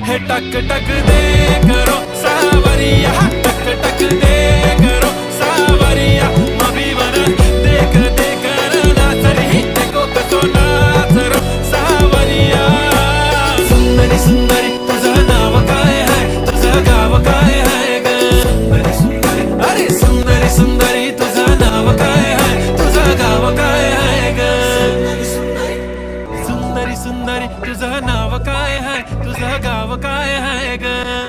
हे टक टक दे करो सावरिया, टक टक दे करो सावरिया. मभी वर देख देख नाचरी देखो कसो नाचरो सावरिया. सुंदरी सुंदरी तुझं नाव काय आहे, तुझं गाव काय आहे ग. सुंदरी सुंदरी अरे सुंदरी सुंदरी तुझं नाव काय आहे, तुझं गाव काय आहे ग. सुंदरी सुंदरी तुझं नाव काय आहे, तुझं गाव काय आहे ग.